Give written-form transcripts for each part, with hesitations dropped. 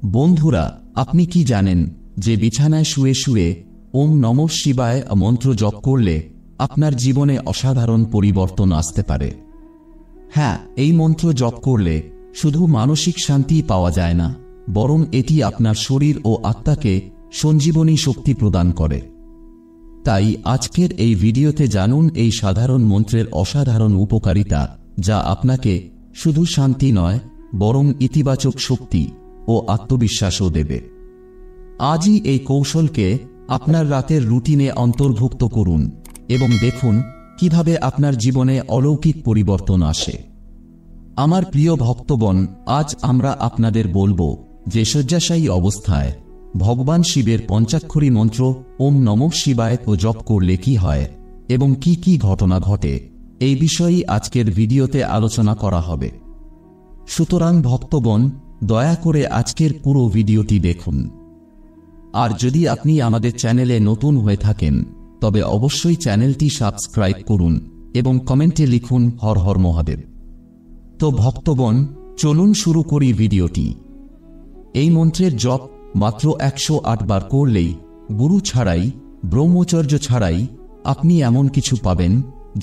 বন্ধুরা, আপনি কি জানেন যে বিছানায় শুয়ে শুয়ে ওম নমঃ শিবায় মন্ত্র জপ করলে আপনার জীবনে অসাধারণ পরিবর্তন আসতে পারে? হ্যাঁ, এই মন্ত্র জপ করলে শুধু মানসিক শান্তি পাওয়া যায় না, বরং এটি আপনার শরীর ও আত্মাকে সঞ্জীবনী শক্তি প্রদান করে। তাই আজকের এই ভিডিওতে জানুন এই সাধারণ মন্ত্রের অসাধারণ উপকারিতা, যা আপনাকে শুধু শান্তি নয়, বরং ইতিবাচক শক্তি ও আত্মবিশ্বাসও দেবে। আজই এই কৌশলকে আপনার রাতের রুটিনে অন্তর্ভুক্ত করুন এবং দেখুন কিভাবে আপনার জীবনে অলৌকিক পরিবর্তন আসে। আমার প্রিয় ভক্তগণ, আজ আমরা আপনাদের বলবো যে শয্যাশায়ী অবস্থায় ভগবান শিবের পঞ্চাক্ষরী মন্ত্র ওম নমঃ শিবায় জপ করলে কি হয় এবং কি কি ঘটনা ঘটে, এই বিষয়েই আজকের ভিডিওতে আলোচনা করা হবে। সুতরাং ভক্তগণ, দয়া করে আজকের পুরো ভিডিওটি দেখুন। আর যদি আপনি আমাদের চ্যানেলে নতুন হয়ে থাকেন, তবে অবশ্যই চ্যানেলটি সাবস্ক্রাইব করুন এবং কমেন্টে লিখুন হর হর মহাদেব। তো ভক্তগণ, চলুন শুরু করি ভিডিওটি। এই মন্ত্রের জপ মাত্র 108 বার করলেই, গুরু ছাড়াই, ব্রহ্মচর্য ছাড়াই আপনি এমন কিছু পাবেন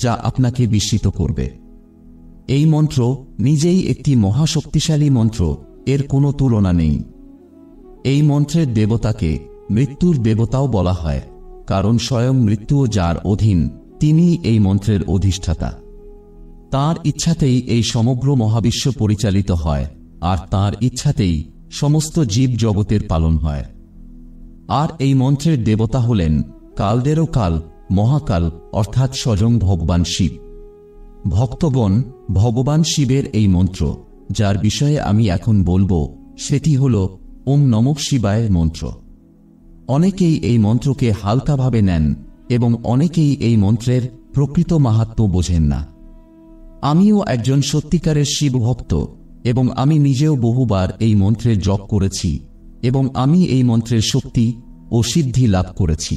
যা আপনাকে বিস্মিত করবে। এই মন্ত্র নিজেই একটি মহাশক্তিশালী মন্ত্র, এর কোনো তুলনা নেই। এই মন্ত্রের দেবতাকে মৃত্যুর দেবতাও বলা হয়, কারণ স্বয়ং মৃত্যুও যার অধীন, তিনি এই মন্ত্রের অধিষ্ঠাতা। তাঁর ইচ্ছাতেই এই সমগ্র মহাবিশ্ব পরিচালিত হয়, আর তাঁর ইচ্ছাতেই সমস্ত জীব জগতের পালন হয়। আর এই মন্ত্রের দেবতা হলেন কালদেরও কাল, মহাকাল, অর্থাৎ স্বয়ং ভগবান শিব। ভক্তগণ, ভগবান শিবের এই মন্ত্র, যার বিষয়ে আমি এখন বলবো, সেটি হল ওম নমঃ শিবায় মন্ত্র। অনেকেই এই মন্ত্রকে হালকাভাবে নেন এবং অনেকেই এই মন্ত্রের প্রকৃত মাহাত্ম্য বোঝেন না। আমিও একজন সত্যিকারের শিব ভক্ত এবং আমি নিজেও বহুবার এই মন্ত্রের জপ করেছি এবং আমি এই মন্ত্রের শক্তি ও সিদ্ধি লাভ করেছি।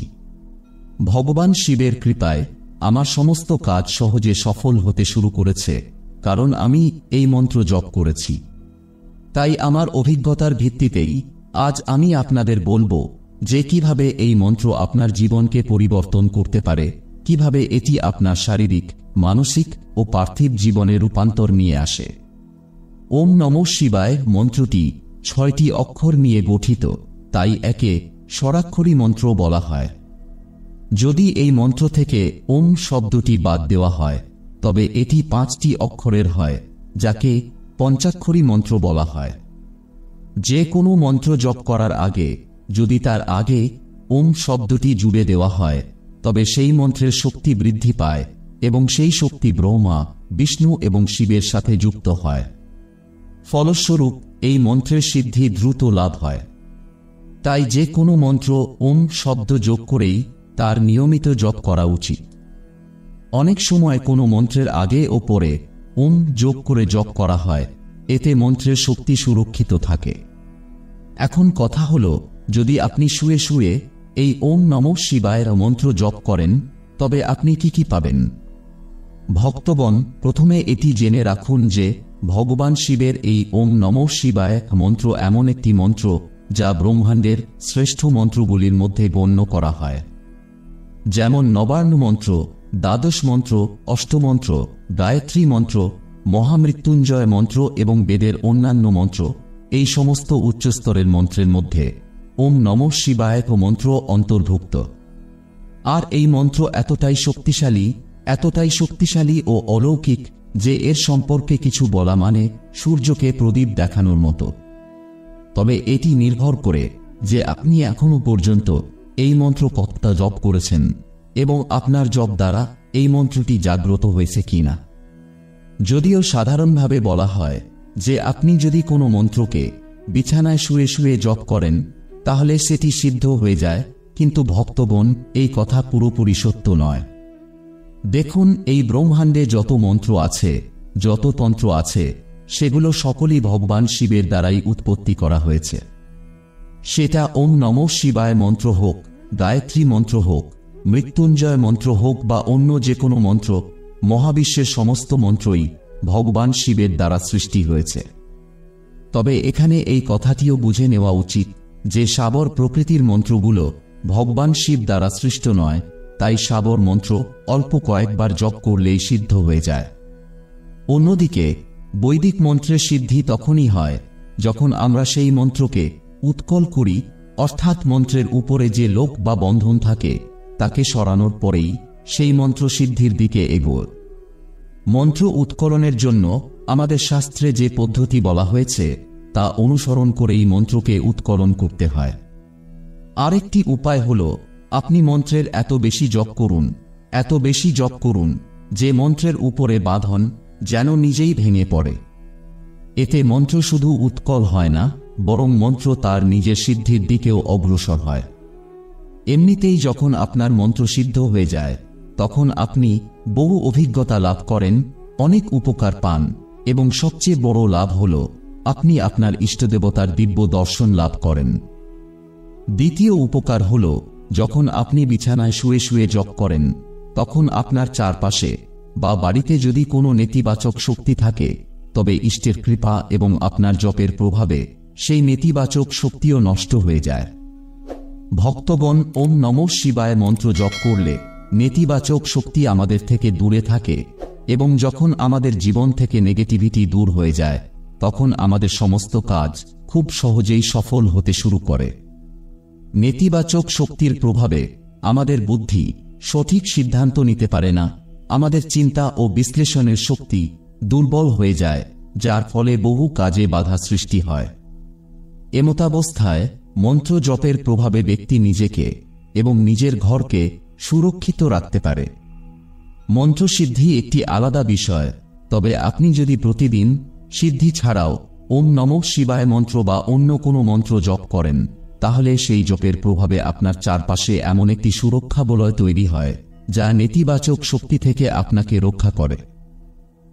ভগবান শিবের কৃপায় আমার সমস্ত কাজ সহজে সফল হতে শুরু করেছে, কারণ আমি এই মন্ত্র জপ করেছি। তাই আমার অভিজ্ঞতার ভিত্তিতেই আজ আমি আপনাদের বলবো যে কিভাবে এই মন্ত্র আপনার জীবনকে পরিবর্তন করতে পারে, কিভাবে এটি আপনার শারীরিক, মানসিক ও পার্থিব জীবনে রূপান্তর নিয়ে আসে। ওম নমঃ শিবায় মন্ত্রটি 6টি অক্ষর নিয়ে গঠিত, তাই একে স্বরাক্ষরী মন্ত্র বলা হয়। যদি এই মন্ত্র থেকে ওম শব্দটি বাদ দেওয়া হয়, তবে এটি 5টি অক্ষরের হয়, যাকে পঞ্চাক্ষরী মন্ত্র বলা হয়। যে কোনো মন্ত্র জপ করার আগে যদি তার আগে ওম শব্দটি জুড়ে দেওয়া হয়, তবে সেই মন্ত্রের শক্তি বৃদ্ধি পায় এবং সেই শক্তি ব্রহ্মা, বিষ্ণু এবং শিবের সাথে যুক্ত হয়। ফলস্বরূপ এই মন্ত্রের সিদ্ধি দ্রুত লাভ হয়। তাই যে কোনো মন্ত্র ওম শব্দ যোগ করেই তার নিয়মিত জপ করা উচিত। অনেক সময় কোনো মন্ত্রের আগে ও পরে ওম যোগ করে জপ করা হয়, এতে মন্ত্রের শক্তি সুরক্ষিত থাকে। এখন কথা হলো, যদি আপনি শুয়ে শুয়ে এই ওম নমঃ শিবায়ের মন্ত্র জপ করেন, তবে আপনি কি কি পাবেন? ভক্তগণ, প্রথমে এটি জেনে রাখুন যে ভগবান শিবের এই ওম নমঃ শিবায় মন্ত্র এমন একটি মন্ত্র যা ব্রহ্মাণ্ডের শ্রেষ্ঠ মন্ত্রগুলির মধ্যে গণ্য করা হয়। যেমন নবার্ণ মন্ত্র, দ্বাদশ মন্ত্র, অষ্টমন্ত্র, গায়ত্রী মন্ত্র, মহামৃত্যুঞ্জয় মন্ত্র এবং বেদের অন্যান্য মন্ত্র, এই সমস্ত উচ্চস্তরের মন্ত্রের মধ্যে ওম নমঃ শিবায় মন্ত্র অন্তর্ভুক্ত। আর এই মন্ত্র এতটাই শক্তিশালী ও অলৌকিক যে এর সম্পর্কে কিছু বলা মানে সূর্যকে প্রদীপ দেখানোর মতো। তবে এটি নির্ভর করে যে আপনি এখনো পর্যন্ত এই মন্ত্র কতটা জপ করেছেন এবং আপনার জপ দ্বারা এই মন্ত্রটি জাগ্রত হয়েছে কিনা। যদিও সাধারণভাবে বলা হয় যে আপনি যদি কোনো মন্ত্রকে বিছানায় শুয়ে শুয়ে জপ করেন, তাহলে সেটি সিদ্ধ হয়ে যায়, কিন্তু ভক্তগণ, এই কথা পুরোপুরি সত্য নয়। দেখুন, এই ব্রহ্মাণ্ডে যত মন্ত্র আছে, যত তন্ত্র আছে, সেগুলো সকলই ভগবান শিবের দ্বারাই উৎপত্তি করা হয়েছে। সেটা ওম নমঃ শিবায় মন্ত্র হোক, গায়ত্রী মন্ত্র হোক, মৃত্যুঞ্জয় মন্ত্র হোক বা অন্য যে কোনো মন্ত্র, মহাবিশ্বের সমস্ত মন্ত্রই ভগবান শিবের দ্বারা সৃষ্টি হয়েছে। তবে এখানে এই কথাটিও বুঝে নেওয়া উচিত যে সাবর প্রকৃতির মন্ত্রগুলো ভগবান শিব দ্বারা সৃষ্ট নয়, তাই সাবর মন্ত্র অল্প কয়েকবার জপ করলেই সিদ্ধ হয়ে যায়। অন্যদিকে বৈদিক মন্ত্রের সিদ্ধি তখনই হয় যখন আমরা সেই মন্ত্রকে উৎকল করি, অর্থাৎ মন্ত্রের উপরে যে লোক বা বন্ধন থাকে তাকে সরানোর পরেই সেই মন্ত্র সিদ্ধির দিকে এগোয়। মন্ত্র উৎকলনের জন্য আমাদের শাস্ত্রে যে পদ্ধতি বলা হয়েছে তা অনুসরণ করেই মন্ত্রকে উৎকলন করতে হয়। আরেকটি উপায় হল আপনি মন্ত্রের এত বেশি জপ করুন, এত বেশি জপ করুন যে মন্ত্রের উপরে বাঁধন যেন নিজেই ভেঙে পড়ে। এতে মন্ত্র শুধু উৎকল হয় না, বরং মন্ত্র তার নিজের সিদ্ধির দিকেও অগ্রসর হয়। এমনিতেই যখন আপনার মন্ত্র সিদ্ধ হয়ে যায় তখন আপনি বহু অভিজ্ঞতা লাভ করেন, অনেক উপকার পান এবং সবচেয়ে বড় লাভ হল আপনি আপনার ইষ্টদেবতার দিব্য দর্শন লাভ করেন। দ্বিতীয় উপকার হল যখন আপনি বিছানায় শুয়ে শুয়ে জপ করেন তখন আপনার চারপাশে বা বাড়িতে যদি কোনো নেতিবাচক শক্তি থাকে তবে ইষ্টের কৃপা এবং আপনার জপের প্রভাবে সেই নেতিবাচক শক্তিও নষ্ট হয়ে যায়। ভক্তগণ ওম নমঃ শিবায় মন্ত্র জপ করলে নেতিবাচক শক্তি আমাদের থেকে দূরে থাকে এবং যখন আমাদের জীবন থেকে নেগেটিভিটি দূর হয়ে যায় তখন আমাদের সমস্ত কাজ খুব সহজেই সফল হতে শুরু করে। নেতিবাচক শক্তির প্রভাবে আমাদের বুদ্ধি সঠিক সিদ্ধান্ত নিতে পারে না, আমাদের চিন্তা ও বিশ্লেষণের শক্তি দুর্বল হয়ে যায়, যার ফলে বহু কাজে বাধা সৃষ্টি হয়। এমতাবস্থায় মন্ত্র জপের প্রভাবে ব্যক্তি নিজেকে এবং নিজের ঘরকে সুরক্ষিত রাখতে পারে। মন্ত্রসিদ্ধি একটি আলাদা বিষয়, তবে আপনি যদি প্রতিদিন সিদ্ধি ছাড়াও ওম নমঃ শিবায় মন্ত্র বা অন্য কোনো মন্ত্র জপ করেন তাহলে সেই জপের প্রভাবে আপনার চারপাশে এমন একটি সুরক্ষা বলয় তৈরি হয় যা নেতিবাচক শক্তি থেকে আপনাকে রক্ষা করে।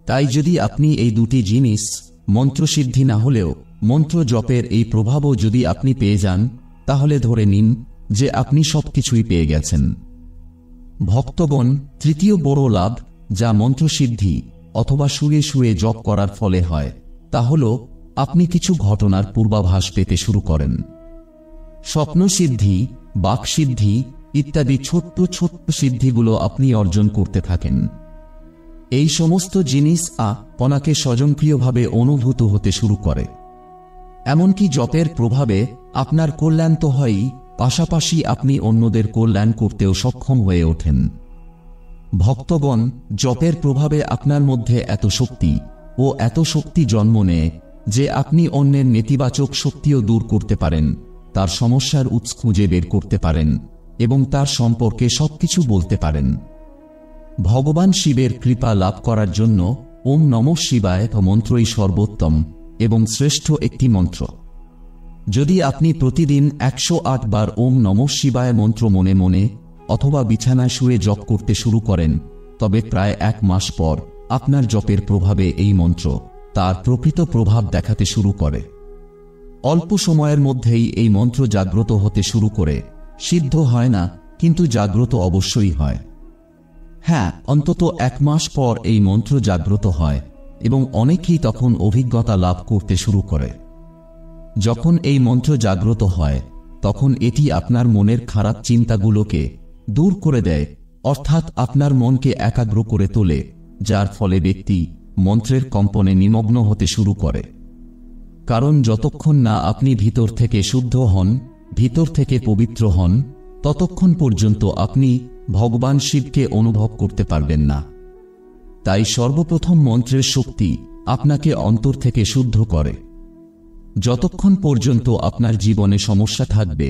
তাই যদি আপনি এই দুটি জিনিস, মন্ত্রসিদ্ধি না হলেও মন্ত্র জপের এই প্রভাবও যদি আপনি পেয়ে যান তাহলে ধরে নিন যে আপনি সবকিছুই পেয়ে গেছেন। ভক্তগণ, তৃতীয় বড় লাভ যা মন্ত্রসিদ্ধি অথবা শুয়ে শুয়ে জপ করার ফলে হয় তা হল আপনি কিছু ঘটনার পূর্বাভাস পেতে শুরু করেন। স্বপ্নসিদ্ধি, বাকসিদ্ধি ইত্যাদি ছোট্ট ছোট্ট সিদ্ধিগুলো আপনি অর্জন করতে থাকেন। এই সমস্ত জিনিস আপনাকে স্বয়ংক্রিয়ভাবে অনুভূত হতে শুরু করে। এমনকি জপের প্রভাবে আপনার কল্যাণ তো হয়ই, পাশাপাশি আপনি অন্যদের কল্যাণ করতেও সক্ষম হয়ে ওঠেন। ভক্তগণ, জপের প্রভাবে আপনার মধ্যে এত শক্তি জন্ম নেয় যে আপনি অন্যের নেতিবাচক শক্তিও দূর করতে পারেন, তার সমস্যার উৎস খুঁজে বের করতে পারেন এবং তার সম্পর্কে সবকিছু বলতে পারেন। ভগবান শিবের কৃপা লাভ করার জন্য ওম নমঃ শিবায় মন্ত্রই সর্বোত্তম এবং শ্রেষ্ঠ একটি মন্ত্র। যদি আপনি প্রতিদিন 108 বার ওম নমঃ শিবায় মন্ত্র মনে মনে অথবা বিছানায় শুয়ে জপ করতে শুরু করেন তবে প্রায় 1 মাস পর আপনার জপের প্রভাবে এই মন্ত্র তার প্রকৃত প্রভাব দেখাতে শুরু করে। অল্প সময়ের মধ্যেই এই মন্ত্র জাগ্রত হতে শুরু করে। সিদ্ধ হয় না, কিন্তু জাগ্রত অবশ্যই হয়। হ্যাঁ, অন্তত 1 মাস পর এই মন্ত্র জাগ্রত হয় এবং অনেকেই তখন অভিজ্ঞতা লাভ করতে শুরু করে। যখন এই মন্ত্র জাগ্রত হয় তখন এটি আপনার মনের খারাপ চিন্তাগুলোকে দূর করে দেয়, অর্থাৎ আপনার মনকে একাগ্র করে তোলে, যার ফলে ব্যক্তি মন্ত্রের কম্পনে নিমগ্ন হতে শুরু করে। কারণ যতক্ষণ না আপনি ভিতর থেকে শুদ্ধ হন, ভিতর থেকে পবিত্র হন, ততক্ষণ পর্যন্ত আপনি ভগবান শিবকে অনুভব করতে পারবেন না। তাই সর্বপ্রথম মন্ত্রের শক্তি আপনাকে অন্তর থেকে শুদ্ধ করে। যতক্ষণ পর্যন্ত আপনার জীবনে সমস্যা থাকবে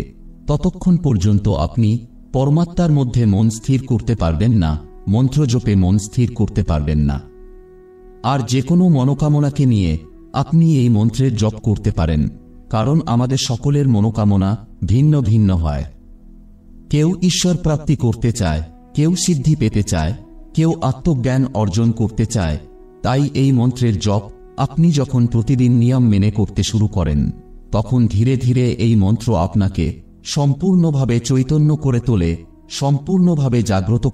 ততক্ষণ পর্যন্ত আপনি পরমাত্মার মধ্যে মন স্থির করতে পারবেন না, মন্ত্র জপে মন স্থির করতে পারবেন না। আর যে কোনো মনোকামনাকে নিয়ে আপনি এই মন্ত্রের জপ করতে পারেন, কারণ আমাদের সকলের মনোকামনা ভিন্ন ভিন্ন হয়। কেউ ঈশ্বর প্রাপ্তি করতে চায়, কেউ সিদ্ধি পেতে চায়, কেউ আত্মজ্ঞান অর্জন করতে চায়। তাই এই মন্ত্রের জপ আপনি যখন প্রতিদিন নিয়ম মেনে করতে শুরু করেন তখন ধীরে ধীরে এই মন্ত্র আপনাকে সম্পূর্ণভাবে চৈতন্য করে তোলে, সম্পূর্ণভাবে জাগ্রত